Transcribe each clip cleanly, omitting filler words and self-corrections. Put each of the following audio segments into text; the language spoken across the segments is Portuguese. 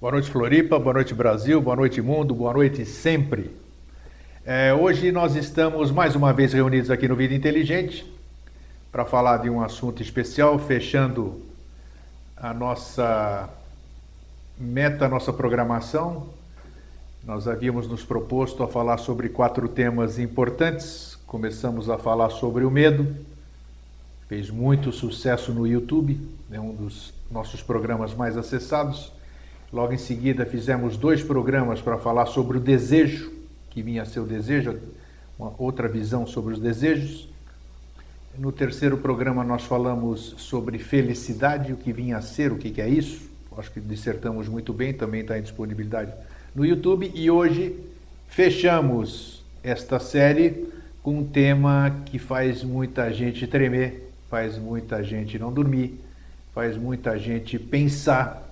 Boa noite, Floripa, boa noite, Brasil, boa noite, mundo, boa noite sempre. Hoje nós estamos mais uma vez reunidos aqui no Vida Inteligente para falar de um assunto especial, fechando a nossa meta, a nossa programação. Nós havíamos nos proposto a falar sobre 4 temas importantes. Começamos a falar sobre o medo, fez muito sucesso no YouTube, é um dos nossos programas mais acessados. Logo em seguida fizemos 2 programas para falar sobre o desejo, que vinha a ser o desejo, uma outra visão sobre os desejos. No 3º programa nós falamos sobre felicidade, o que vinha a ser, o que é isso. Acho que dissertamos muito bem, também está em disponibilidade no YouTube. E hoje fechamos esta série com um tema que faz muita gente tremer, faz muita gente não dormir, faz muita gente pensar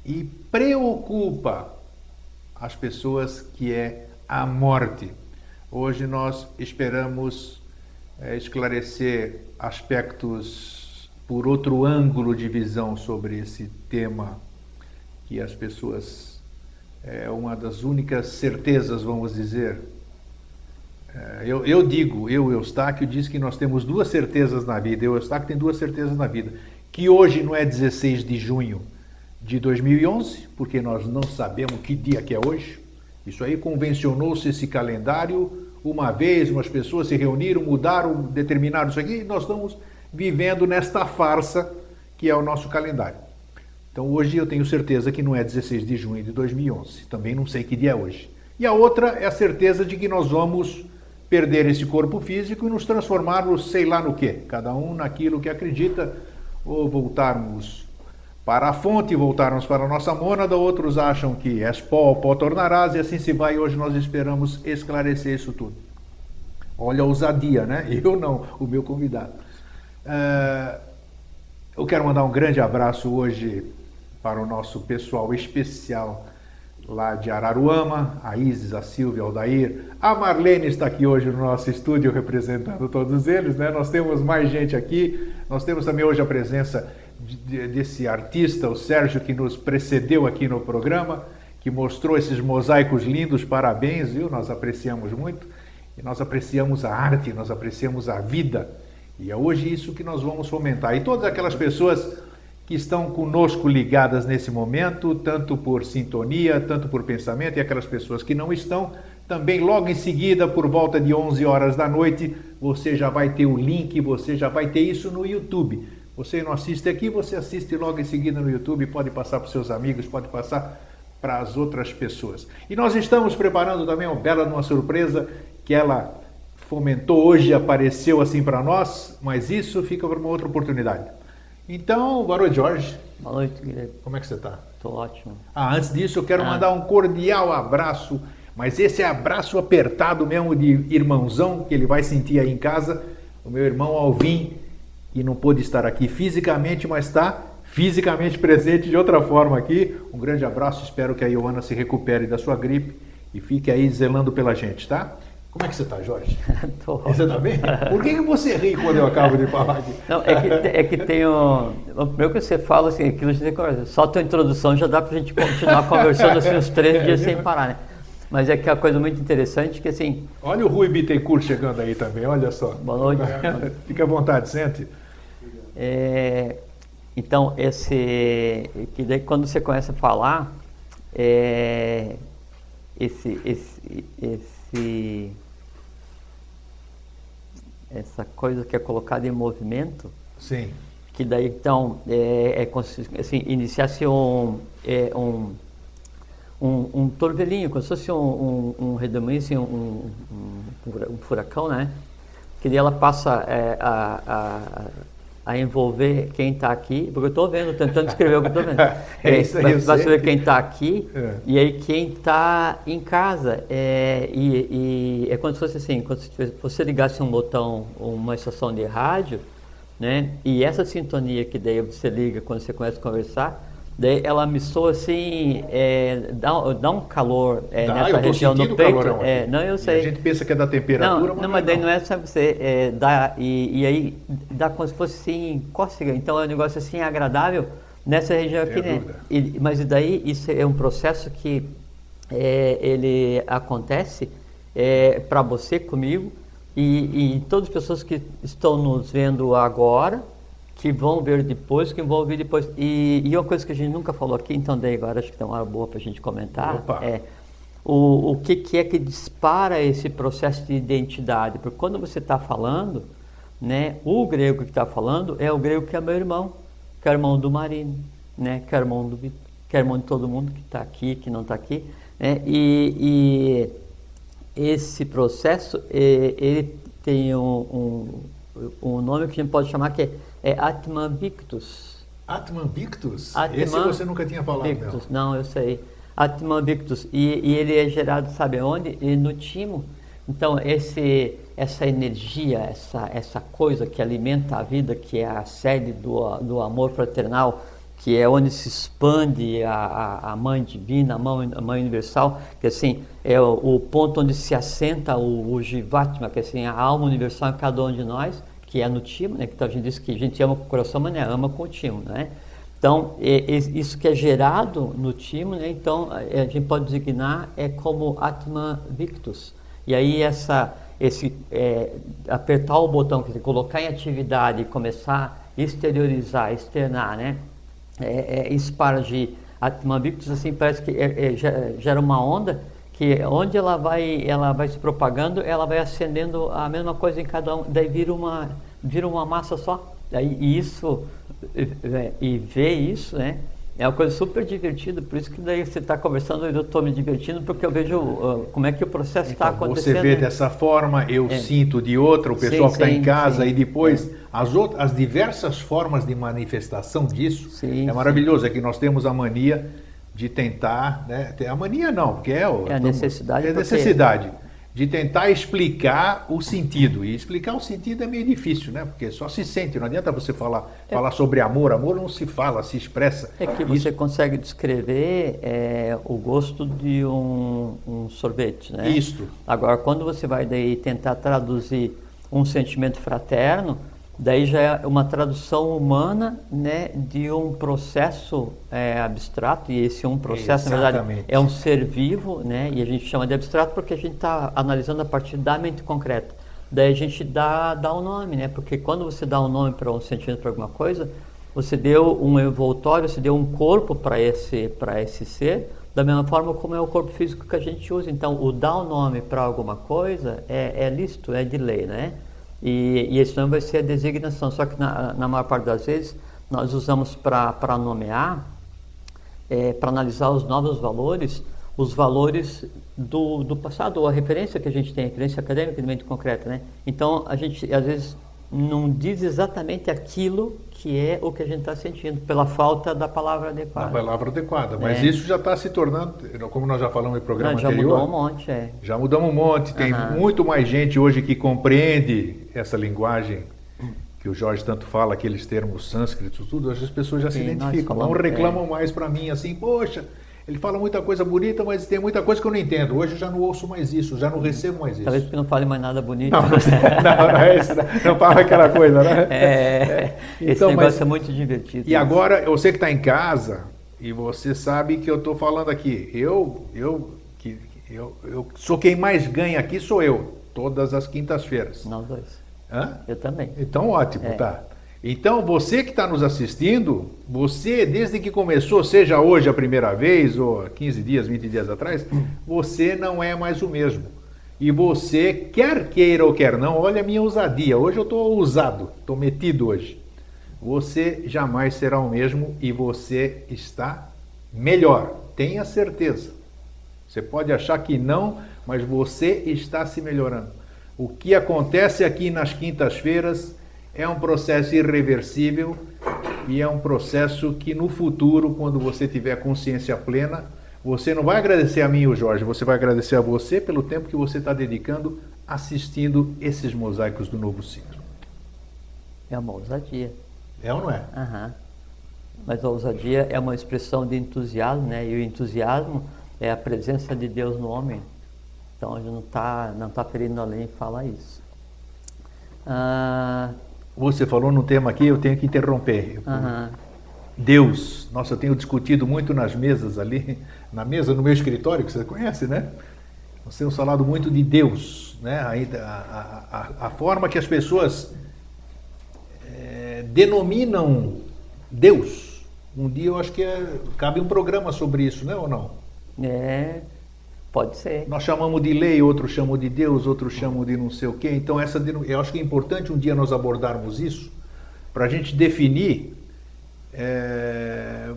e preocupa as pessoas, que é a morte. Hoje nós esperamos esclarecer aspectos por outro ângulo de visão sobre esse tema, que as pessoas, é uma das únicas certezas, vamos dizer. Eustáquio, diz que nós temos 2 certezas na vida. Eustáquio tem 2 certezas na vida. Que hoje não é 16 de junho de 2011, porque nós não sabemos que dia que é hoje. Isso aí convencionou-se esse calendário uma vez, umas pessoas se reuniram, mudaram, determinaram isso aqui, e nós estamos vivendo nesta farsa que é o nosso calendário. Então hoje eu tenho certeza que não é 16 de junho de 2011, também não sei que dia é hoje. E a outra é a certeza de que nós vamos perder esse corpo físico e nos transformarmos sei lá no quê, cada um naquilo que acredita, ou voltarmos para a fonte, voltarmos para a nossa mônada. Outros acham que és pó, ao pó tornarás, e assim se vai. E hoje nós esperamos esclarecer isso tudo. Olha a ousadia, né? Eu não, o meu convidado. Eu quero mandar um grande abraço hoje para o nosso pessoal especial lá de Araruama, a Isis, a Silvia, o Aldair. A Marlene está aqui hoje no nosso estúdio representando todos eles, né? Nós temos mais gente aqui. Nós temos também hoje a presença desse artista, o Sérgio, que nos precedeu aqui no programa, que mostrou esses mosaicos lindos. Parabéns, viu? Nós apreciamos muito, e nós apreciamos a arte, nós apreciamos a vida, e é hoje isso que nós vamos fomentar. E todas aquelas pessoas que estão conosco ligadas nesse momento, tanto por sintonia, tanto por pensamento, e aquelas pessoas que não estão, também logo em seguida, por volta de 11 horas da noite, você já vai ter o link, você já vai ter isso no YouTube. Você não assiste aqui, você assiste logo em seguida no YouTube, pode passar para os seus amigos, pode passar para as outras pessoas. E nós estamos preparando também uma bela surpresa que ela fomentou hoje, apareceu assim para nós, mas isso fica para uma outra oportunidade. Então, boa noite, Jorge. Boa noite, Guilherme. Como é que você está? Estou ótimo. Antes disso eu quero mandar um cordial abraço, mas esse é abraço apertado mesmo de irmãozão, que ele vai sentir aí em casa, o meu irmão Alvin, que não pôde estar aqui fisicamente, mas está fisicamente presente de outra forma aqui. Um grande abraço, espero que a Ioana se recupere da sua gripe e fique aí zelando pela gente, tá? Como é que você está, Jorge? Você está bem? Por que você ri quando eu acabo de falar aqui? Não, é que tem um... Primeiro que você fala assim, aquilo de só a tua introdução já dá para a gente continuar conversando assim uns 3 dias sem parar, né? Mas é que a coisa muito interessante que assim... Olha o Rui Bittencourt chegando aí também, olha só. Boa noite. Fica à vontade, sente. Então, que daí quando você começa a falar, essa coisa que é colocada em movimento, sim, que daí então assim, iniciasse um torvelinho, como se fosse um redemoinho, assim, um furacão, né? Que daí ela passa a envolver quem está aqui, porque eu estou vendo, tentando escrever o que eu estou vendo. Isso aí, vai saber quem está aqui, e aí quem está em casa. E é como se fosse assim, quando você ligasse um botão, uma estação de rádio, né? E essa sintonia que daí você liga quando você começa a conversar, daí ela me soa assim, dá um calor nessa região no peito. Não, eu sei. E a gente pensa que é da temperatura, mas daí não é, sabe, e aí dá como se fosse assim, cócega. Então é um negócio assim agradável, Nessa região aqui, né? Mas e daí isso é um processo que ele acontece para você, comigo, e todas as pessoas que estão nos vendo agora, que vão ver depois, que vão ouvir depois. E uma coisa que a gente nunca falou aqui, então daí agora acho que tem uma hora boa para a gente comentar, Opa. o que é que dispara esse processo de identidade. Porque quando você está falando, né, o grego que está falando é o grego que é meu irmão, que é o irmão do Marino, né, que é o irmão do Vitor, que é o irmão de todo mundo que está aqui, que não está aqui, né, e esse processo, ele tem um nome que a gente pode chamar que é Atman Victus. Atman Victus? Esse você nunca tinha falado, Victus, não, eu sei. Atman Victus. E ele é gerado, sabe onde? No timo. Então, essa energia, essa coisa que alimenta a vida, que é a sede do amor fraternal, que é onde se expande a mãe divina, a mãe universal, que assim, é o ponto onde se assenta o Jivatma, que assim, a alma universal em cada um de nós, que é no timo, né? Que a gente diz que a gente ama com o coração, mas não ama com o timo, né? Então, isso que é gerado no timo, né? Então, a gente pode designar como Atman Victus. E aí, apertar o botão, quer dizer, colocar em atividade e começar a exteriorizar, externar, né? Espargir Atman Victus, assim, parece que gera uma onda que onde ela vai se propagando, ela vai acendendo a mesma coisa em cada um, daí vira uma massa só. E ver isso, né, é uma coisa super divertida, por isso que daí você está conversando e eu estou me divertindo, porque eu vejo como é que o processo está acontecendo. Você vê dessa forma, eu sinto de outra, o pessoal que está em casa, e depois as diversas formas de manifestação disso, é maravilhoso. É que nós temos a mania de tentar, né, a mania não, porque a necessidade. É a necessidade de tentar explicar o sentido. E explicar o sentido é meio difícil, né? Porque só se sente, não adianta você falar sobre amor. Amor não se fala, se expressa. É que você consegue descrever o gosto de um sorvete, né? Isso. Agora, quando você vai daí tentar traduzir um sentimento fraterno, daí já é uma tradução humana, né, de um processo abstrato, e esse processo, na verdade, é um ser vivo, né, e a gente chama de abstrato porque a gente está analisando a partir da mente concreta. Daí a gente dá um nome, né, porque quando você dá um nome para um sentimento, para alguma coisa, você deu um envoltório, você deu um corpo para esse ser, da mesma forma como é o corpo físico que a gente usa. Então, o dar um nome para alguma coisa é lícito, é de lei, né? E esse nome vai ser a designação, só que na maior parte das vezes nós usamos para nomear, para analisar os novos valores, os valores do passado, ou a referência que a gente tem, a referência acadêmica de mente concreta, né? Então a gente às vezes não diz exatamente aquilo que é o que a gente está sentindo, pela falta da palavra adequada. Da palavra adequada, mas isso já está se tornando, como nós já falamos no programa anterior. Já mudou um monte, Já mudamos um monte, tem muito mais gente hoje que compreende essa linguagem que o Jorge tanto fala, aqueles termos sânscritos, tudo, hoje as pessoas já se identificam, não reclamam mais para mim assim, poxa, ele fala muita coisa bonita, mas tem muita coisa que eu não entendo. Hoje eu já não ouço mais isso, já não recebo mais isso. Talvez porque não fale mais nada bonito. Não fala aquela coisa, né? Esse negócio é muito divertido. E agora, você que está em casa, e você sabe que eu estou falando aqui, eu sou quem mais ganha aqui, sou eu, todas as quintas-feiras. Nós dois. Hã? Eu também. Então, ótimo, tá. Então, você que está nos assistindo, você, desde que começou, seja hoje a primeira vez, ou 15 dias, 20 dias atrás, você não é mais o mesmo. E você, quer queira ou quer não, olha a minha ousadia. Hoje eu estou ousado, estou metido hoje. Você jamais será o mesmo e você está melhor. Tenha certeza. Você pode achar que não, mas você está se melhorando. O que acontece aqui nas quintas-feiras é um processo irreversível e é um processo que no futuro, quando você tiver consciência plena, você não vai agradecer a mim e o Jorge, você vai agradecer a você pelo tempo que você está dedicando assistindo esses mosaicos do novo ciclo. É uma ousadia. É ou não é? Mas a ousadia é uma expressão de entusiasmo, né? E o entusiasmo é a presença de Deus no homem. Então a gente não tá ferindo a lei em falar isso. Você falou num tema aqui, eu tenho que interromper. Deus. Nossa, eu tenho discutido muito nas mesas ali, na mesa no meu escritório, que você conhece, né? Nós temos falado muito de Deus, né? A forma que as pessoas denominam Deus. Um dia eu acho que cabe um programa sobre isso, né, ou não? É, pode ser. Nós chamamos de lei, outros chamam de Deus, outros chamam de não sei o quê. Então, eu acho que é importante um dia nós abordarmos isso, para a gente definir,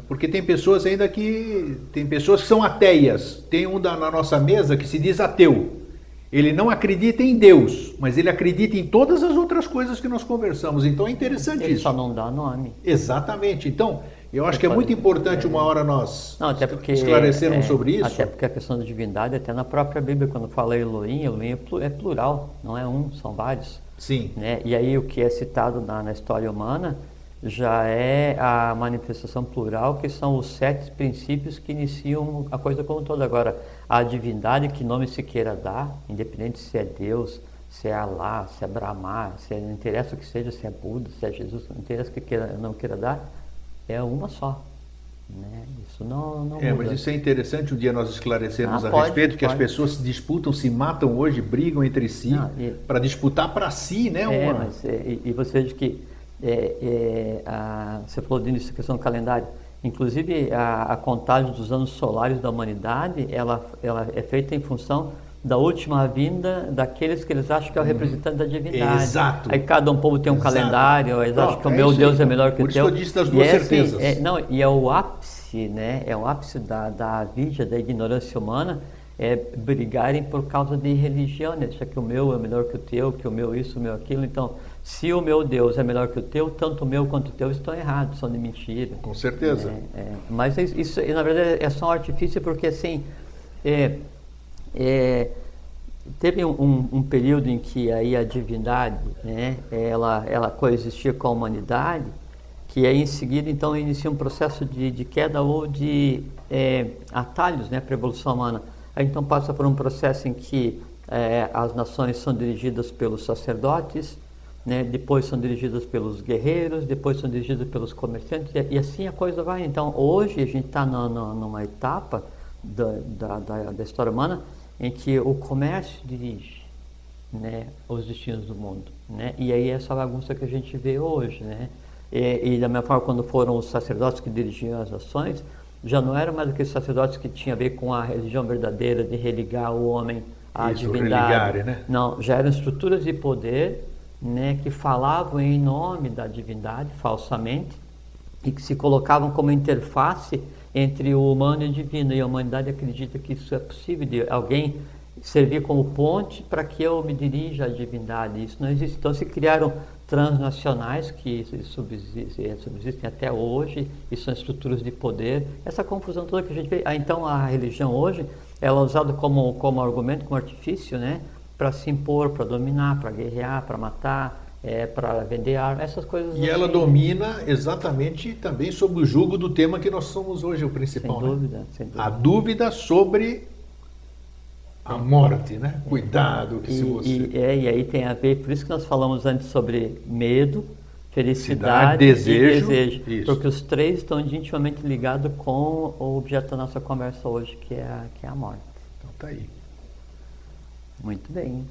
porque tem pessoas ainda tem pessoas que são ateias. Tem um na nossa mesa que se diz ateu. Ele não acredita em Deus, mas ele acredita em todas as outras coisas que nós conversamos. Então é interessante Ele isso. só não dá nome. Exatamente. Então, eu acho que é muito importante uma hora nós Não, até porque, esclarecermos sobre isso. Até porque a questão da divindade, até na própria Bíblia, quando fala Elohim, Elohim é plural, não é um, são vários. Sim. Né? E aí o que é citado na história humana já é a manifestação plural, que são os 7 princípios que iniciam a coisa como toda. Agora, a divindade, que nome se queira dar, independente se é Deus, se é Alá, se é Brahma, não interessa o que seja, se é Buda, se é Jesus, não interessa o que não queira dar, é uma só. Né? Isso não muda. Mas isso é interessante um dia nós esclarecermos a pode, respeito, que pode. as pessoas se disputam, se matam hoje, brigam entre si, para disputar para si, né? E você veja que você falou disso, a questão do calendário. Inclusive, a contagem dos anos solares da humanidade, ela é feita em função da última vinda daqueles que eles acham que é o representante da divindade. Exato. Aí cada um povo tem um calendário, eles acham que o meu Deus é melhor que o teu. Por isso que eu disse das duas certezas. E é o ápice, né? É o ápice da avidia, da ignorância humana, é brigarem por causa de religião, né? Achar que o meu é melhor que o teu, que o meu isso, o meu aquilo. Então, se o meu Deus é melhor que o teu, tanto o meu quanto o teu estão errados, são de mentira. Com certeza. Mas isso, na verdade, é só um artifício, porque assim, teve um período em que aí a divindade, né, ela coexistia com a humanidade, que aí em seguida então inicia um processo de queda ou de atalhos, né, para a evolução humana. Aí então passa por um processo em que as nações são dirigidas pelos sacerdotes, né, depois são dirigidas pelos guerreiros, depois são dirigidas pelos comerciantes, e assim a coisa vai. Então hoje a gente está numa etapa da história humana em que o comércio dirige, né, os destinos do mundo, né? E aí essa bagunça que a gente vê hoje, né? E da mesma forma, quando foram os sacerdotes que dirigiam as nações, já não eram mais aqueles sacerdotes que tinham a ver com a religião verdadeira, de religar o homem à divindade. Né? Não, já eram estruturas de poder, né, que falavam em nome da divindade, falsamente, e que se colocavam como interface entre o humano e o divino. E a humanidade acredita que isso é possível, de alguém servir como ponte para que eu me dirija à divindade. Isso não existe. Então se criaram transnacionais que subsistem até hoje, e são estruturas de poder. Essa confusão toda que a gente vê. Então a religião hoje, ela é usada como argumento, como artifício, né, para se impor, para dominar, para guerrear, para matar, para vender armas, essas coisas. E ela domina exatamente também sob o jugo do tema que nós somos hoje, o principal. Sem dúvida, sem dúvida. A dúvida sobre a morte, né? Cuidado que se você... E aí tem a ver, por isso que nós falamos antes sobre medo, felicidade desejo, e desejo. isso. Porque os 3 estão intimamente ligados com o objeto da nossa conversa hoje, que é a morte. Então tá aí. Muito bem.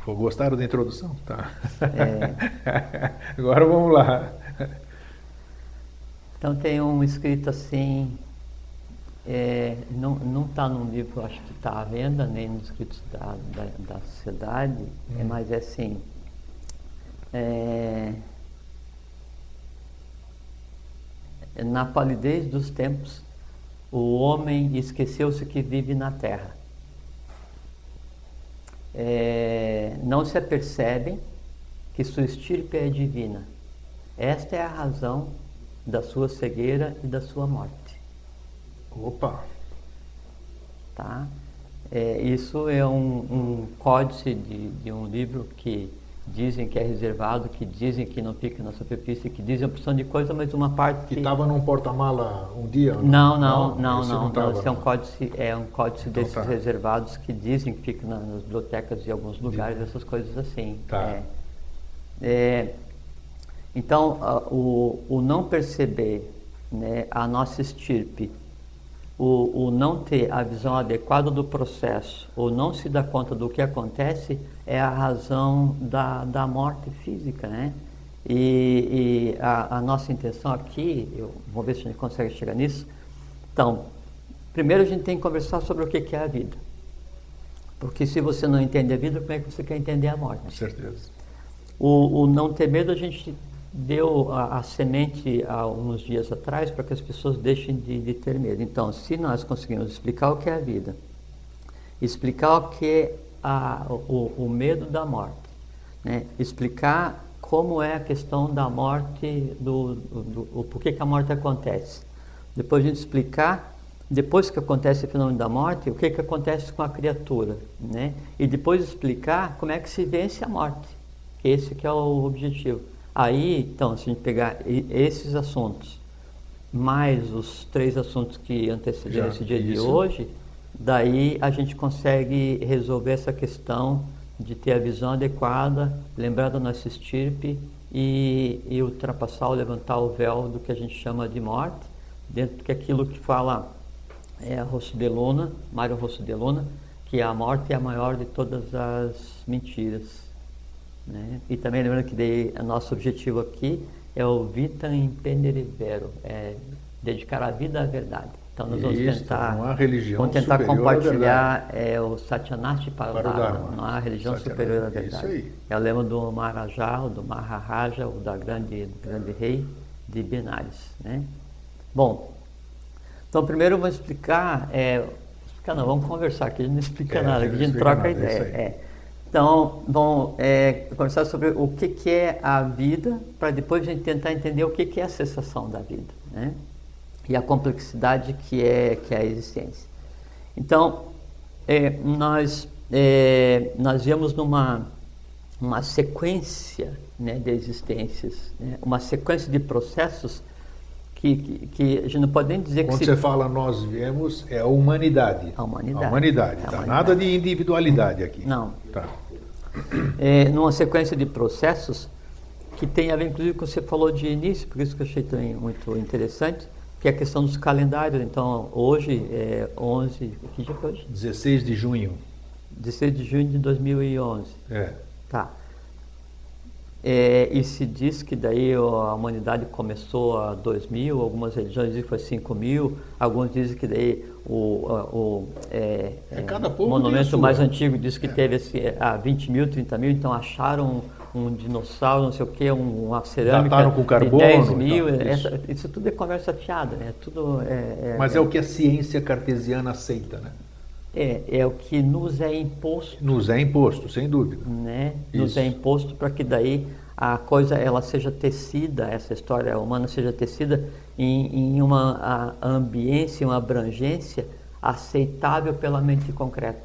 Gostaram da introdução? Tá. Agora vamos lá. Então tem um escrito assim, não está num livro, acho que está à venda, nem nos escritos da sociedade, mas é assim, na palidez dos tempos, o homem esqueceu-se que vive na terra. Não se apercebem que sua estirpe é divina. Esta é a razão da sua cegueira e da sua morte. Opa! Tá? Isso é um códice de um livro que dizem que é reservado, que dizem que não fica na superfície, que dizem uma opção de coisa, mas uma parte... Que estava num porta-mala um dia? Não. Esse é um códice Então, desses reservados que dizem que fica nas bibliotecas de alguns lugares, essas coisas assim. Tá. Então, o não perceber né, a nossa estirpe, o não ter a visão adequada do processo, ou não se dar conta do que acontece, é a razão da morte física, né? E a nossa intenção aqui, vamos ver se a gente consegue chegar nisso. Então, primeiro a gente tem que conversar sobre o que é a vida. Porque se você não entende a vida, como é que você quer entender a morte? Com certeza. O não ter medo, a gente deu a semente há uns dias atrás para que as pessoas deixem de ter medo. Então, se nós conseguimos explicar o que é a vida, explicar o que é o medo da morte, né? Explicar como é a questão da morte, o porquê que a morte acontece. Depois a gente explicar, depois que acontece o fenômeno da morte, o que acontece com a criatura, né? E depois explicar como é que se vence a morte. Esse que é o objetivo. Aí, então, se a gente pegar esses assuntos, mais os 3 assuntos que antecederam esse dia de hoje, daí a gente consegue resolver essa questão de ter a visão adequada, lembrar da nossa estirpe e ultrapassar ou levantar o véu do que a gente chama de morte, dentro que aquilo que fala Rosso de Luna, Mário Rosso de Luna, que a morte é a maior de todas as mentiras. Né? E também lembrando que daí, nosso objetivo aqui é o vitam impendere vero, dedicar a vida à verdade. Então nós vamos tentar compartilhar o Satyanasti para o Dharma, não há religião superior à verdade. Isso aí. É o lema do Maharaja, do Maharaja, o do grande rei de Benares. Né? Bom, então primeiro eu vou explicar, vamos conversar aqui, a gente não explica nada, aqui a gente troca ideia. Então, vamos conversar sobre o que é a vida, para depois a gente tentar entender o que é a cessação da vida, né? E a complexidade que é a existência. Então, nós viemos numa sequência, né, de existências, né? Uma sequência de processos que a gente não pode nem dizer Quando você fala nós viemos, é a humanidade. A humanidade. A humanidade, tá? Nada de individualidade aqui. Não. Tá. Numa sequência de processos que tem a ver, inclusive, com o que você falou de início, por isso que eu achei também muito interessante, que é a questão dos calendários. Então, hoje é 11... Que dia que é hoje? 16 de junho. 16 de junho de 2011. Tá. E se diz que daí a humanidade começou a 2000, algumas religiões dizem que foi 5000, alguns dizem que daí o monumento mais antigo diz que teve há 20 mil, 30 mil, então acharam um dinossauro, não sei o que, uma cerâmica com carbono, de 10 mil, isso tudo é conversa fiada, né? Mas é o que a ciência cartesiana aceita, né? É o que nos é imposto. Nos é imposto, sem dúvida. Né? Nos é imposto para que daí a coisa ela seja tecida, essa história humana seja tecida em uma ambiência, uma abrangência aceitável pela mente concreta.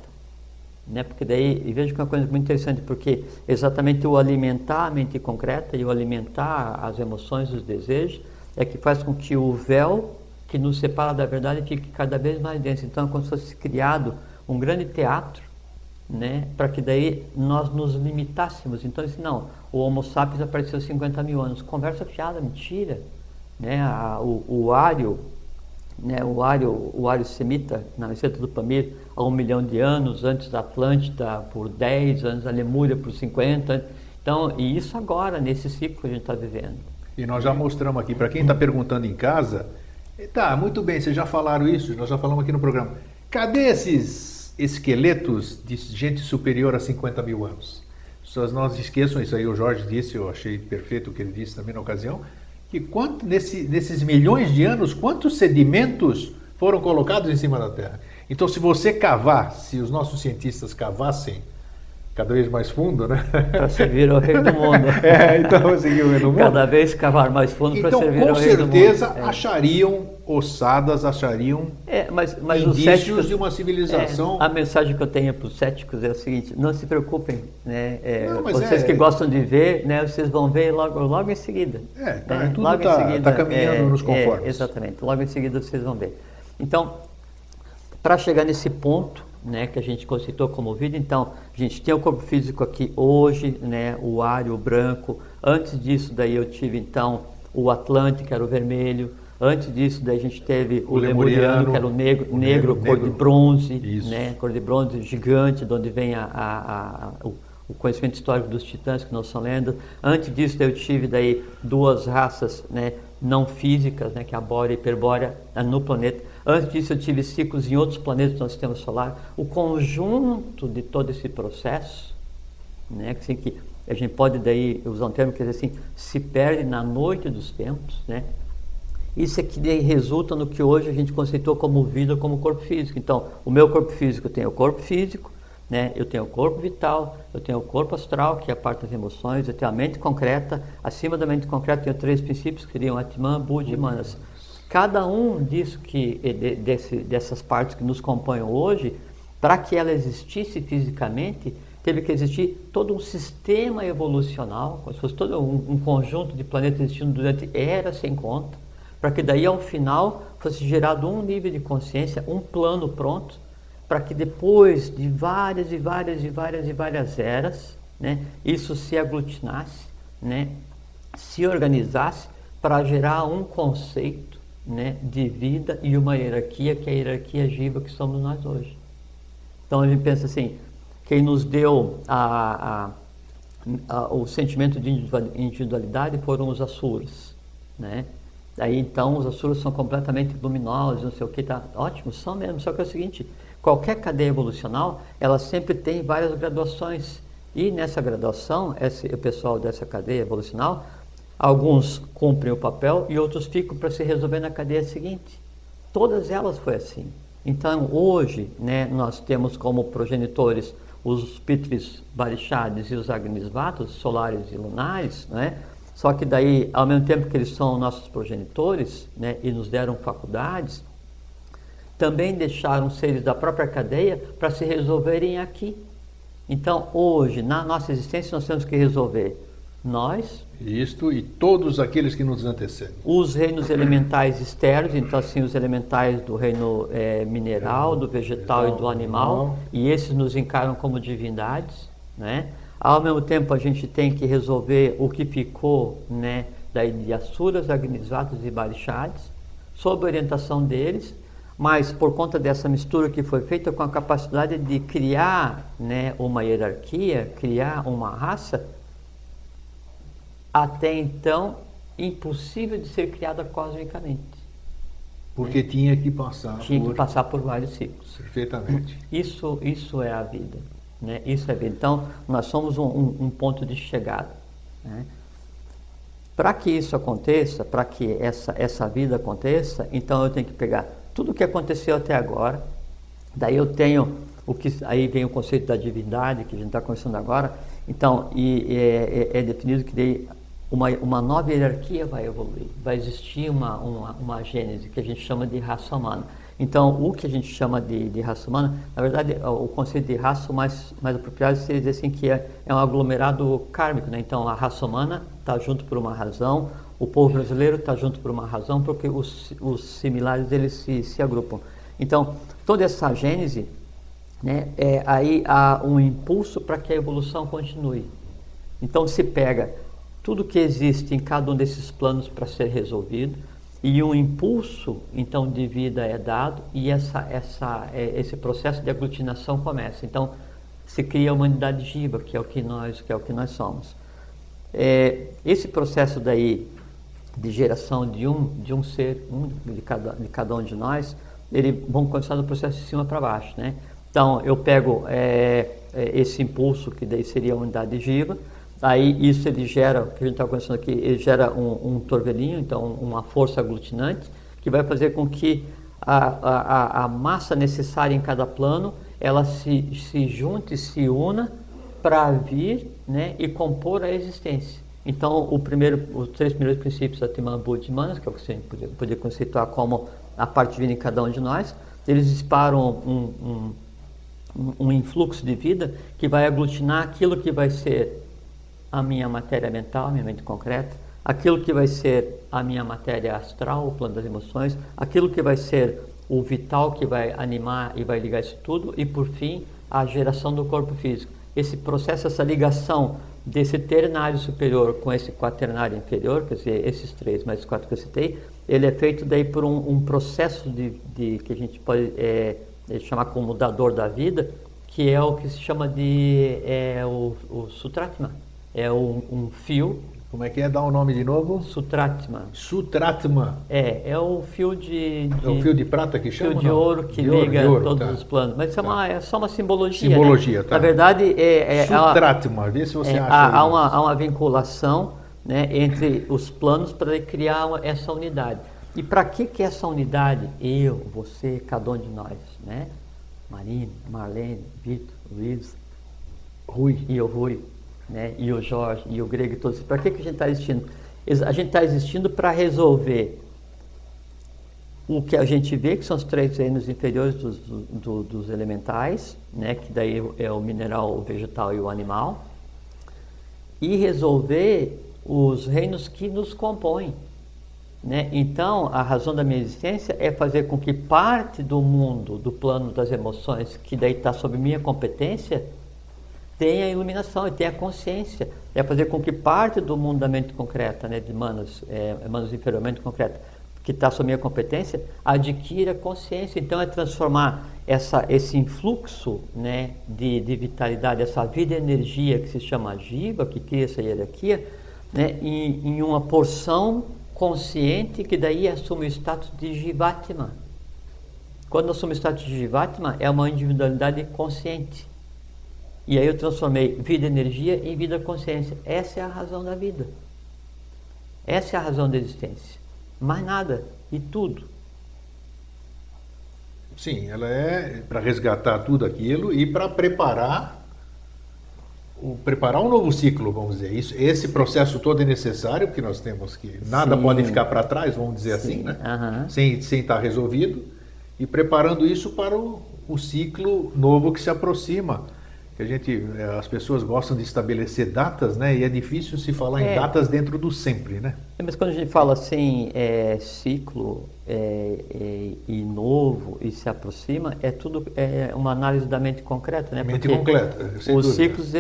Né? Porque daí, e veja que é uma coisa muito interessante, porque exatamente o alimentar a mente concreta e o alimentar as emoções, os desejos, é que faz com que o véu que nos separa da verdade fique cada vez mais denso. Então é como se fosse criado um grande teatro, né, para que daí nós nos limitássemos. Então disse, não, o Homo sapiens apareceu 50 mil anos. Conversa fiada, mentira. Né? O Ário, né, o Ário semita, na receita do Pamir, há 1 milhão de anos, antes da Atlântida por 10, antes da Lemúria por 50. Então, e isso agora, nesse ciclo que a gente está vivendo. E nós já mostramos aqui, para quem está perguntando em casa, tá, muito bem, vocês já falaram isso, nós já falamos aqui no programa. Cadê esses esqueletos de gente superior a 50 mil anos? As pessoas não se esqueçam, isso aí o Jorge disse, eu achei perfeito o que ele disse também na ocasião, que nesses milhões de anos, quantos sedimentos foram colocados em cima da Terra? Então, se você cavar, se os nossos cientistas cavassem cada vez mais fundo, né? Para servir ao rei do mundo. Então seguir o rei do mundo. Cada vez cavar mais fundo para servir ao rei do mundo. Então, com certeza, achariam ossadas, achariam mas indícios céticos, de uma civilização. A mensagem que eu tenho para os céticos é o seguinte: não se preocupem, né? Vocês que gostam de ver, né? Vocês vão ver logo em seguida. Tudo está caminhando nos conformes. Exatamente, logo em seguida vocês vão ver. Então, para chegar nesse ponto, né, que a gente conceitou como vida, então a gente tem o corpo físico aqui hoje, né, o Ário, o branco. Antes disso daí eu tive então o Atlântico, que era o vermelho. Antes disso, daí a gente teve o lemuriano, que era o negro cor de bronze, né? Cor de bronze gigante, de onde vem o conhecimento histórico dos titãs, que não são lendas. Antes disso, eu tive daí duas raças, né, não físicas, né, que é a Bórea e a Hiperbórea, no planeta. Antes disso, eu tive ciclos em outros planetas do nosso sistema solar. O conjunto de todo esse processo, né, assim, que a gente pode daí usar um termo que diz assim, se perde na noite dos tempos, né? Isso é que daí resulta no que hoje a gente conceitua como vida, como corpo físico. Então, o meu corpo físico tem o corpo físico, né? Eu tenho o corpo vital, eu tenho o corpo astral, que é a parte das emoções, eu tenho a mente concreta. Acima da mente concreta, eu tenho 3 princípios que seriam Atman, Buddha e Manas. Cada um disso dessas partes que nos compõem hoje, para que ela existisse fisicamente, teve que existir todo um sistema evolucional, como se fosse todo um conjunto de planetas existindo durante eras sem conta, para que daí ao final fosse gerado um nível de consciência, um plano pronto, para que depois de várias eras, né, isso se aglutinasse, né, se organizasse para gerar um conceito, né, de vida e uma hierarquia, que é a hierarquia Jiva que somos nós hoje. Então a gente pensa assim, quem nos deu o sentimento de individualidade foram os Asuras, né? Aí então os Asuras são completamente luminosos, não sei o que, tá ótimo, são mesmo, só que é o seguinte, qualquer cadeia evolucional, ela sempre tem várias graduações, e nessa graduação, o pessoal dessa cadeia evolucional, alguns cumprem o papel e outros ficam para se resolver na cadeia seguinte. Todas elas foi assim. Então hoje, né, nós temos como progenitores os Pitris Barishadis e os Agnisvatas, solares e lunares, né? Só que daí, ao mesmo tempo que eles são nossos progenitores, né, e nos deram faculdades, também deixaram seres da própria cadeia para se resolverem aqui. Então, hoje, na nossa existência, nós temos que resolver nós, isto e todos aqueles que nos antecedem. Os reinos elementais externos, então assim, os elementais do reino mineral, do vegetal e do animal, e esses nos encaram como divindades, né? Ao mesmo tempo, a gente tem que resolver o que ficou, né, de Asuras, Agnisvatas e Barishadis, sob a orientação deles, mas por conta dessa mistura que foi feita com a capacidade de criar, né, uma hierarquia, criar uma raça, até então impossível de ser criada cosmicamente. Porque tinha que passar por vários ciclos. Perfeitamente. Isso é a vida, né? Isso é a vida. Então, nós somos um ponto de chegada, né? Para que isso aconteça, para que essa vida aconteça, então eu tenho que pegar tudo o que aconteceu até agora, daí eu tenho aí vem o conceito da divindade, que a gente está conversando agora, então, é definido que daí uma nova hierarquia vai evoluir, vai existir uma gênese que a gente chama de raça humana. Então, o que a gente chama de raça humana, na verdade, o conceito de raça mais apropriado seria dizer assim que é um aglomerado kármico, né? Então, a raça humana está junto por uma razão, o povo brasileiro está junto por uma razão, porque os similares eles se agrupam. Então, toda essa gênese, né, aí há um impulso para que a evolução continue. Então, se pega tudo que existe em cada um desses planos para ser resolvido, e um impulso, então, de vida é dado, e esse processo de aglutinação começa. Então, se cria a humanidade Jiva, que é o que nós somos. Esse processo daí de geração de um ser, de cada um de nós, vamos começar no processo de cima para baixo, né? Então, eu pego esse impulso, que daí seria a unidade Jiva, aí isso ele gera, o que a gente está conversando aqui, ele gera um torvelinho, então uma força aglutinante, que vai fazer com que a massa necessária em cada plano, ela se junte, se una para vir, né, e compor a existência. Então, os 3 primeiros princípios, Atman, Buddha e Manas, que é o que você poderia conceituar como a parte divina em cada um de nós, eles disparam um influxo de vida que vai aglutinar aquilo que vai ser a minha matéria mental, a minha mente concreta, aquilo que vai ser a minha matéria astral, o plano das emoções, aquilo que vai ser o vital, que vai animar e vai ligar isso tudo, e por fim, a geração do corpo físico. Esse processo, essa ligação desse ternário superior com esse quaternário inferior, quer dizer, esses três, mais os quatro que eu citei, ele é feito daí por um processo que a gente pode chamar como mudador da vida, que é o que se chama de o Sutratma. É um fio. Como é que é? Dá o nome de novo? Sutratma. Sutratma. É o fio É o fio de prata que chama? Fio de ouro que liga todos os planos. Mas isso é só uma simbologia. Simbologia, né? tá. Na verdade, Sutratma, vê se você acha. Há uma vinculação, né, entre os planos para criar essa unidade. E para que essa unidade? Eu, você, cada um de nós, né? Marina, Marlene, Vitor, Luiz, Rui. E o Rui, né? E o Jorge, e o Grego, e todos. Para que a gente está existindo? A gente está existindo para resolver o que a gente vê, que são os três reinos inferiores dos elementais, né? Que daí é o mineral, o vegetal e o animal, e resolver os reinos que nos compõem. Né? Então, a razão da minha existência é fazer com que parte do mundo, do plano das emoções, que daí está sob minha competência, tenha iluminação e tenha consciência. É fazer com que parte do mundo da mente concreta, né, de manos inferiormente concreta, que está sob minha competência, adquira consciência. Então, é transformar esse influxo, né, de vitalidade, essa vida e energia que se chama Jiva, que cria essa hierarquia, né, em uma porção consciente, que daí assume o status de Jivatma. Quando assume o status de Jivatma, é uma individualidade consciente. E aí eu transformei vida e energia em vida consciência. Essa é a razão da vida. Essa é a razão da existência. Mais nada. E tudo. Sim, ela é para resgatar tudo aquilo e para preparar um novo ciclo, vamos dizer. Esse processo todo é necessário, porque nós temos que... Nada Sim. pode ficar para trás, vamos dizer Sim. assim, né? Uhum. Sem estar resolvido. E preparando isso para o ciclo novo que se aproxima. As pessoas gostam de estabelecer datas, né? E é difícil se falar em datas dentro do sempre, né? Mas quando a gente fala assim, ciclo e novo e se aproxima, é tudo uma análise da mente concreta, né? Mente Porque concreta, sem os dúvida. ciclos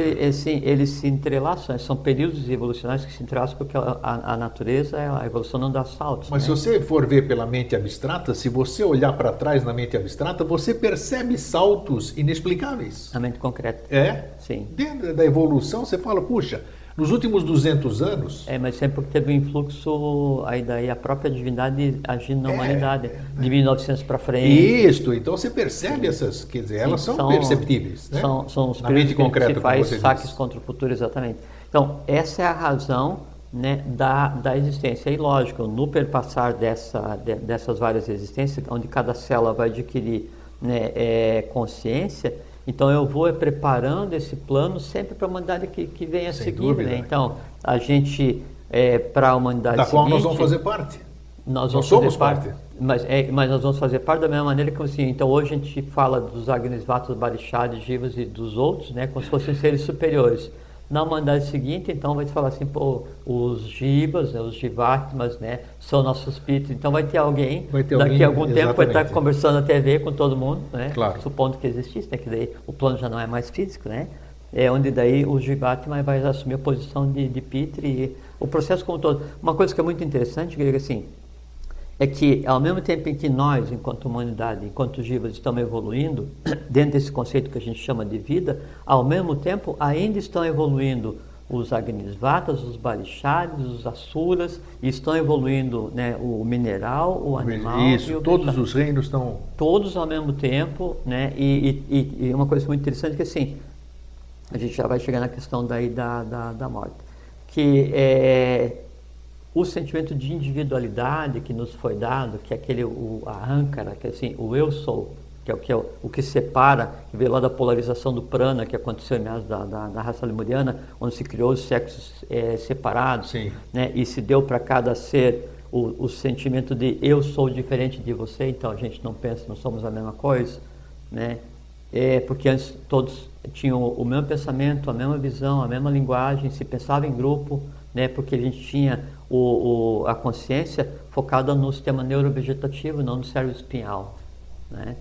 eles se entrelaçam, são períodos evolucionários que se entrelaçam, porque a natureza, a evolução não dá saltos. Mas né? se você for ver pela mente abstrata, se você olhar para trás na mente abstrata, você percebe saltos inexplicáveis. A mente concreta. É? Sim. Dentro da evolução, você fala, puxa, nos últimos 200 anos... Mas sempre porque teve um influxo, aí daí a própria divindade agindo na humanidade, de 1900 para frente. Isso, então você percebe essas, quer dizer, elas são perceptíveis, né? São os na mente concreta, que se faz como saques contra o futuro, exatamente. Então, essa é a razão, né, da existência. E lógico, no perpassar dessas várias existências, onde cada célula vai adquirir, né, consciência, então eu vou preparando esse plano sempre para a humanidade que vem a seguir. Né? Então, a gente, para a humanidade da qual seguinte, nós vamos fazer parte. Nós somos parte. Mas nós vamos fazer parte da mesma maneira que assim, então hoje a gente fala dos Agnisvatas, Barixadas, Jivas e dos outros, né, como se fossem seres superiores. Na humanidade seguinte, então vai te falar assim, pô, os Jivas, né, os Jivatmas, né, são nossos espíritos. Então vai ter alguém, daqui a algum tempo vai estar conversando na TV com todo mundo, né, claro. Supondo que existisse, né, que daí o plano já não é mais físico, né, onde daí o Jivatma vai assumir a posição de Pitri e o processo como todo. Uma coisa que é muito interessante, Grego, assim, é que ao mesmo tempo em que nós, enquanto humanidade, enquanto Jivas, estamos evoluindo, dentro desse conceito que a gente chama de vida, ao mesmo tempo ainda estão evoluindo os Agnisvatas, os Barixadas, os Asuras, e estão evoluindo, né, o mineral, o animal. Isso, e todos os reinos estão... Todos ao mesmo tempo, né, e uma coisa muito interessante que assim, a gente já vai chegar na questão daí da morte, que o sentimento de individualidade que nos foi dado, que é a âncora, que é assim, o eu sou, que é o que separa, que veio lá da polarização do prana, que aconteceu em meados da raça lemuriana, onde se criou os sexos separados, né, e se deu para cada ser o sentimento de eu sou diferente de você, então a gente não pensa, não somos a mesma coisa, né? Porque antes todos tinham o mesmo pensamento, a mesma visão, a mesma linguagem, se pensava em grupo, né, porque a gente tinha a consciência focada no sistema neurovegetativo, não no cérebro espinhal, né?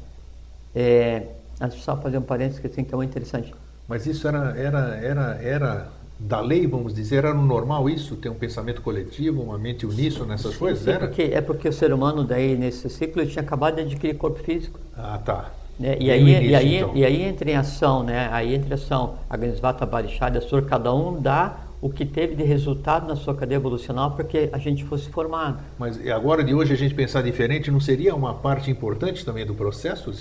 Só fazer um parênteses que assim, que é muito interessante. Mas isso era da lei, vamos dizer, era normal isso? Ter um pensamento coletivo, uma mente uníssona nessas coisas? Sim, Era? é porque o ser humano daí nesse ciclo ele tinha acabado de adquirir corpo físico. Ah, tá. Né? Bem no início, então. E aí entra em ação, né? Aí entra em ação a Agnisvata Parishad, Sur, cada um dá o que teve de resultado na sua cadeia evolucional para que a gente fosse formado. Mas agora de hoje a gente pensar diferente não seria uma parte importante também do processo?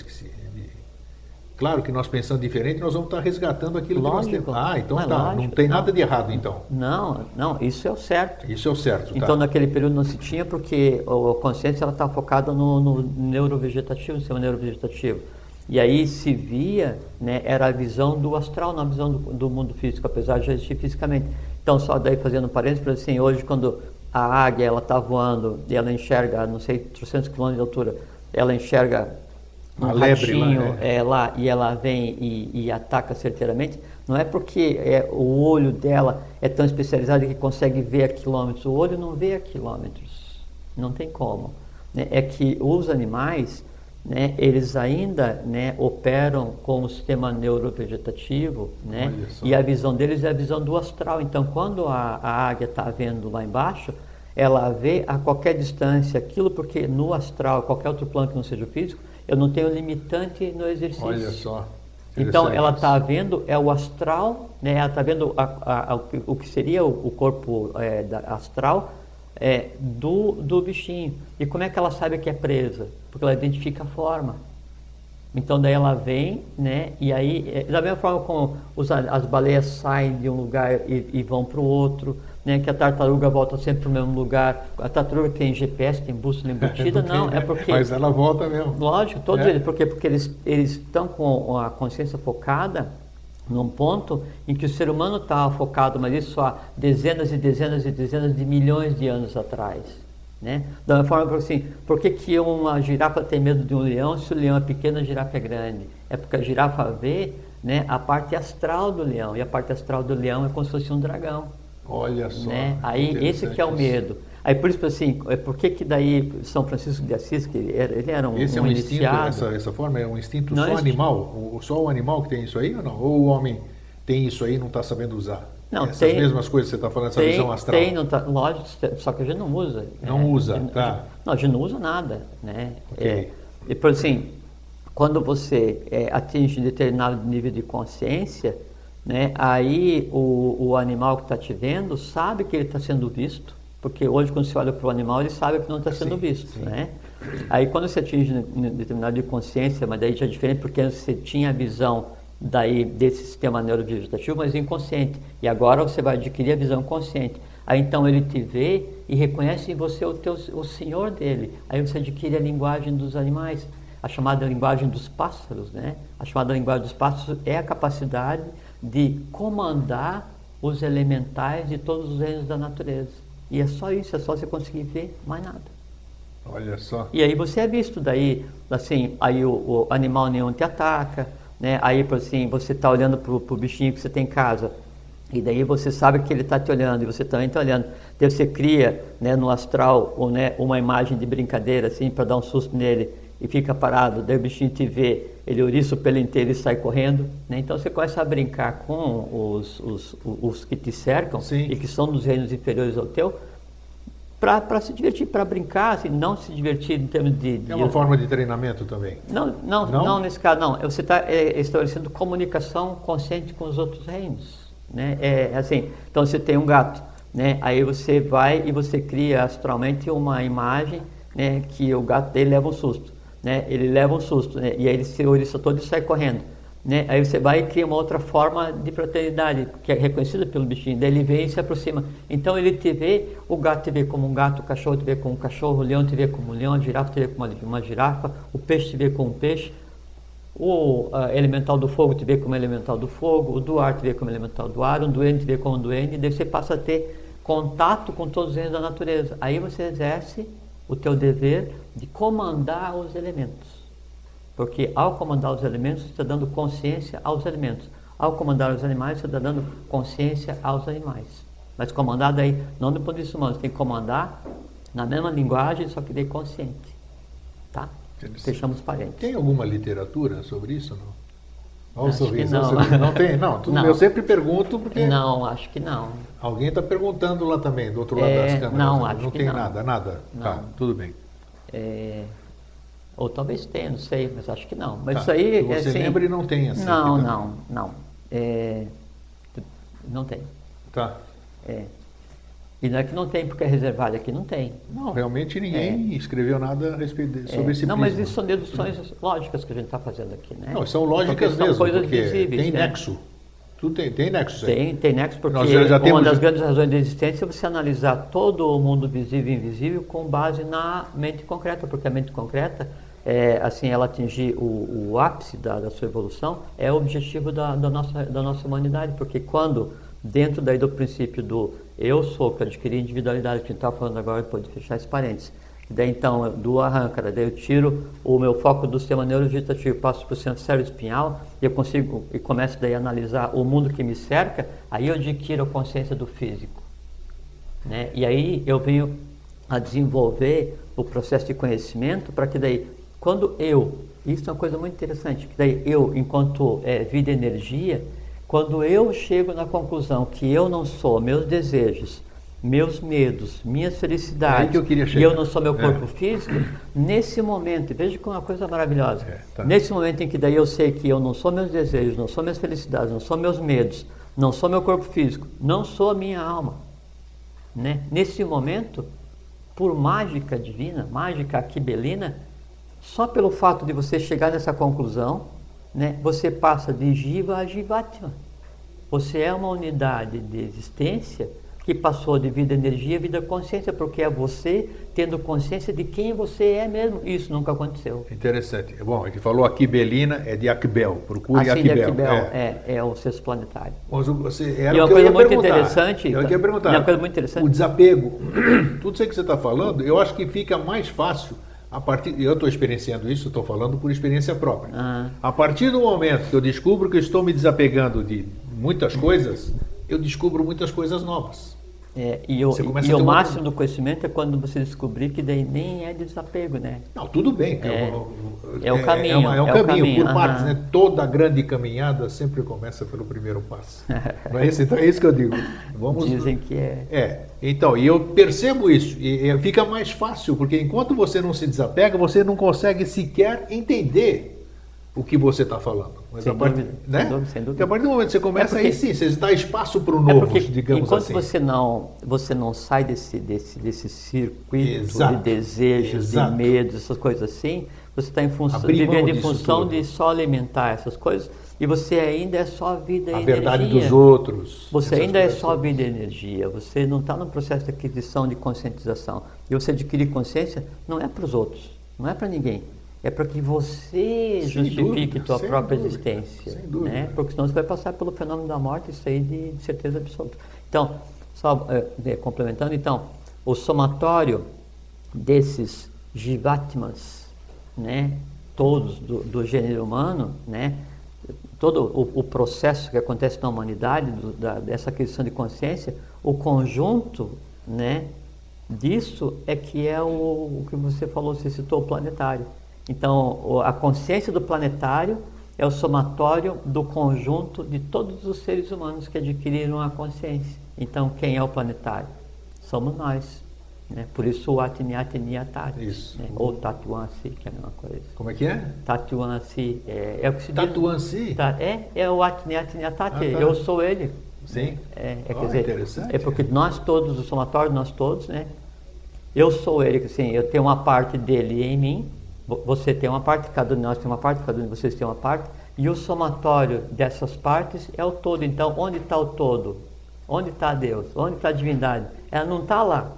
Claro que nós pensando diferente, nós vamos estar resgatando aquilo que nós temos. Ah, então tá. Lógico, não tem nada de errado, então. Não, isso é o certo. Isso é o certo, tá. Então naquele período não se tinha porque a consciência ela estava focada no neurovegetativo, no sistema neurovegetativo. E aí se via, né, era a visão do astral, não a visão do mundo físico, apesar de já existir fisicamente. Então só daí fazendo parênteses, assim, hoje quando a águia ela está voando e ela enxerga, não sei, 300 km de altura, ela enxerga um ratinho lá e ela vem e ataca certeiramente, não é porque o olho dela é tão especializado que consegue ver a quilômetros, o olho não vê a quilômetros, não tem como. Né? É que os animais, né, eles ainda, né, operam com o sistema neurovegetativo, né, e a visão deles é a visão do astral. Então, quando a águia está vendo lá embaixo, ela vê a qualquer distância aquilo, porque no astral, qualquer outro plano que não seja o físico, eu não tenho limitante no exercício. Olha só. Então, ela está vendo, é o astral, né, ela está vendo o que seria o corpo astral, do bichinho. E como é que ela sabe que é presa? Porque ela identifica a forma. Então daí ela vem, né? E aí, da mesma forma como as baleias saem de um lugar e vão para o outro, né? Que a tartaruga volta sempre para o mesmo lugar. A tartaruga tem GPS, tem bússola embutida? Não, é porque... Mas ela volta mesmo. Lógico, todos eles, porque eles estão com a consciência focada num ponto em que o ser humano estava focado, mas isso há dezenas e dezenas e dezenas de milhões de anos atrás. Né? Da mesma forma, assim, por que uma girafa tem medo de um leão se o leão é pequeno e a girafa é grande? É porque a girafa vê, né, a parte astral do leão, e a parte astral do leão é como se fosse um dragão. Olha só. Né? Aí esse que é o medo. Aí por isso, assim, por que daí São Francisco de Assis, que ele era um Esse é um iniciado... instinto, essa forma é um instinto não, só animal? Só o animal que tem isso aí ou não? Ou o homem tem isso aí e não está sabendo usar? Não, essas mesmas coisas que você está falando, essa visão astral? Tem, não tá, lógico, só que a gente não usa. Não usa, tá. Não, a gente não usa nada, né? Okay. E por assim, quando você atinge determinado nível de consciência, né, aí o animal que está te vendo sabe que ele está sendo visto, porque hoje quando você olha para o animal, ele sabe que não está sendo visto, sim. Né? Aí quando você atinge determinado nível de consciência, mas daí já é diferente, porque antes você tinha a visão desse sistema neurovegetativo, mas inconsciente. E agora você vai adquirir a visão consciente. Aí então ele te vê e reconhece em você o senhor dele. Aí você adquire a linguagem dos animais, a chamada linguagem dos pássaros, né? A chamada linguagem dos pássaros é a capacidade de comandar os elementais de todos os reinos da natureza. E é só isso, é só você conseguir ver mais nada. Olha só. E aí você é visto daí, assim, aí o animal nenhum te ataca, né? Aí assim, você está olhando para o bichinho que você tem em casa, e daí você sabe que ele está te olhando, e você também está olhando. Daí você cria, né, no astral, né, uma imagem de brincadeira, assim, para dar um susto nele, e fica parado, daí o bichinho te vê, ele ouriça o pelo inteiro e sai correndo, né? Então você começa a brincar com os que te cercam, sim, e que são dos reinos inferiores ao teu, para se divertir, para brincar, assim, não se divertir em termos de... É uma forma de treinamento também? Não, nesse caso não. Você está estabelecendo comunicação consciente com os outros reinos, né? Assim, então você tem um gato, né? Aí você vai e você cria astralmente uma imagem, né, que o gato dele leva um susto, né? Ele leva um susto, né? E aí ele se ouriça todo e sai correndo. Né? Aí você vai e cria uma outra forma de fraternidade, que é reconhecida pelo bichinho, daí ele vem e se aproxima. Então ele te vê, o gato te vê como um gato, o cachorro te vê como um cachorro, o leão te vê como um leão, a girafa te vê como uma girafa, o peixe te vê como um peixe, o elemental do fogo te vê como elemental do fogo, o do ar te vê como elemental do ar, um duende te vê como um duende, e daí você passa a ter contato com todos os reinos da natureza. Aí você exerce o teu dever de comandar os elementos. Porque ao comandar os elementos, você está dando consciência aos elementos. Ao comandar os animais, você está dando consciência aos animais. Mas comandar daí, não do ponto de vista humano, você tem que comandar na mesma linguagem, só que daí consciente. Tá? Fechamos parênteses. Tem alguma literatura sobre isso, não? Olha o Acho que sorriso, não. olha o sorriso. Não tem, não. Tudo Não. bem. Eu sempre pergunto porque Não, acho que não. alguém está perguntando lá também, do outro lado das câmeras. Não, Né? acho Não que tem não. nada, nada. Não. Tá, tudo bem. Ou talvez tenha, não sei, mas acho que não. Mas Tá. isso aí Que você assim, lembra e não tem assim. Não, aqui também. não. Não tem. Tá. E não é que não tem porque é reservado, aqui não tem. Não, realmente ninguém escreveu nada a respeito sobre esse Não, prisma. mas isso são deduções lógicas que a gente está fazendo aqui, né? Não, são lógicas Porque são mesmo, coisas porque visíveis, tem né? nexo. Tudo tem nexo aí. Tem nexo, porque Nós já uma temos- das grandes razões da existência é você analisar todo o mundo visível e invisível com base na mente concreta, porque a mente concreta, assim, ela atingir o ápice da sua evolução, é o objetivo da nossa humanidade, porque quando, dentro daí do princípio do eu sou, que eu adquiri individualidade, que a gente está falando agora, pode fechar esse parênteses, daí então, do arranca, daí eu tiro o meu foco do sistema neurovegetativo, passo para o centro cérebro-espinhal, e eu consigo, e começo daí a analisar o mundo que me cerca, aí eu adquiro a consciência do físico, né? E aí eu venho a desenvolver o processo de conhecimento, para que daí, quando isso é uma coisa muito interessante, que daí eu, enquanto vida e energia, quando eu chego na conclusão que eu não sou meus desejos, meus medos, minhas felicidades, É aí que eu queria chegar. e eu não sou meu corpo físico, nesse momento, veja como é uma coisa maravilhosa, Tá. nesse momento em que daí eu sei que eu não sou meus desejos, não sou minhas felicidades, não sou meus medos, não sou meu corpo físico, não sou a minha alma, né? Nesse momento, por mágica divina, mágica aquibelina, só pelo fato de você chegar nessa conclusão, né, você passa de Jiva a Jivatma. Você é uma unidade de existência que passou de vida energia, vida consciência, porque é você tendo consciência de quem você é mesmo. Isso nunca aconteceu. Interessante. Bom, a gente falou Aquibelina, é de Akbel. Procure Assim, de Akbel. Akbel, é o sexto planetário. Mas você, E era uma o que eu coisa ia muito perguntar. interessante. Eu ia perguntar. E uma coisa muito interessante. O desapego, tudo isso que você está falando, eu acho que fica mais fácil a partir. Eu estou experienciando isso, estou falando por experiência própria. A partir do momento que eu descubro que eu estou me desapegando de muitas coisas, eu descubro muitas coisas novas. E Você começa a ter o uma- máximo do conhecimento é quando você descobrir que daí nem é desapego, né? Não, tudo bem. É o caminho, É um é o caminho, caminho, por partes, aham. né? Toda grande caminhada sempre começa pelo primeiro passo. Não é isso? Então é isso que eu digo. Vamos. Dizem que Então, e eu percebo isso, e fica mais fácil, porque enquanto você não se desapega, você não consegue sequer entender o que você está falando. Mas Sem a partir, dúvida, né? sem dúvida, sem dúvida. Porque a partir do momento que você começa, É porque- aí sim, você dá espaço para o novo, porque digamos enquanto assim. você não sai desse circuito Exato, de desejos, exato. de medos, essas coisas assim, você está Abrir mão vivendo em disso função tudo. de só alimentar essas coisas, e você ainda é só vida e A energia. verdade dos outros. Você essas ainda é coisas só todas. vida e energia, você não está no processo de aquisição de conscientização. E você adquirir consciência não é para os outros, não é para ninguém. É para que você Sem justifique dúvida, tua sem própria dúvida, existência. sem dúvida. Né? Porque senão você vai passar pelo fenômeno da morte, isso aí de certeza absoluta. Então, só complementando, então, o somatório desses jivatmas, né, todos do gênero humano, né, todo o processo que acontece na humanidade, dessa aquisição de consciência, o conjunto, né, disso é que é o que você falou, você citou, o planetário. Então, a consciência do planetário é o somatório do conjunto de todos os seres humanos que adquiriram a consciência. Então, quem é o planetário? Somos nós. Né? Por isso o Atiniatiniatati, Isso. né? Ou Tatuansi, que é a mesma coisa. Como é que é? Tatuansi é o que se diz. Tatuansi? É o Atiniatiniatati, Ah, tá. eu sou ele. Sim. Quer Ó, dizer, interessante. é porque nós todos, o somatório, nós todos, né? Eu sou ele, assim, eu tenho uma parte dele em mim, você tem uma parte, cada um de nós tem uma parte, cada um de vocês tem uma parte, e o somatório dessas partes é o todo. Então, onde está o todo? Onde está Deus? Onde está a divindade? Ela não está lá,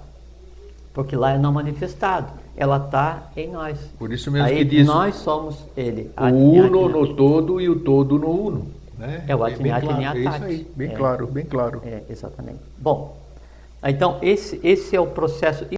porque lá é não manifestado, ela está em nós. Por isso mesmo Aí que diz nós somos ele. o uno no todo e o todo no uno. Né? É o bem claro, Atiniatiniatati. é isso aí, bem claro, bem claro. Exatamente. Bom, então esse é o processo.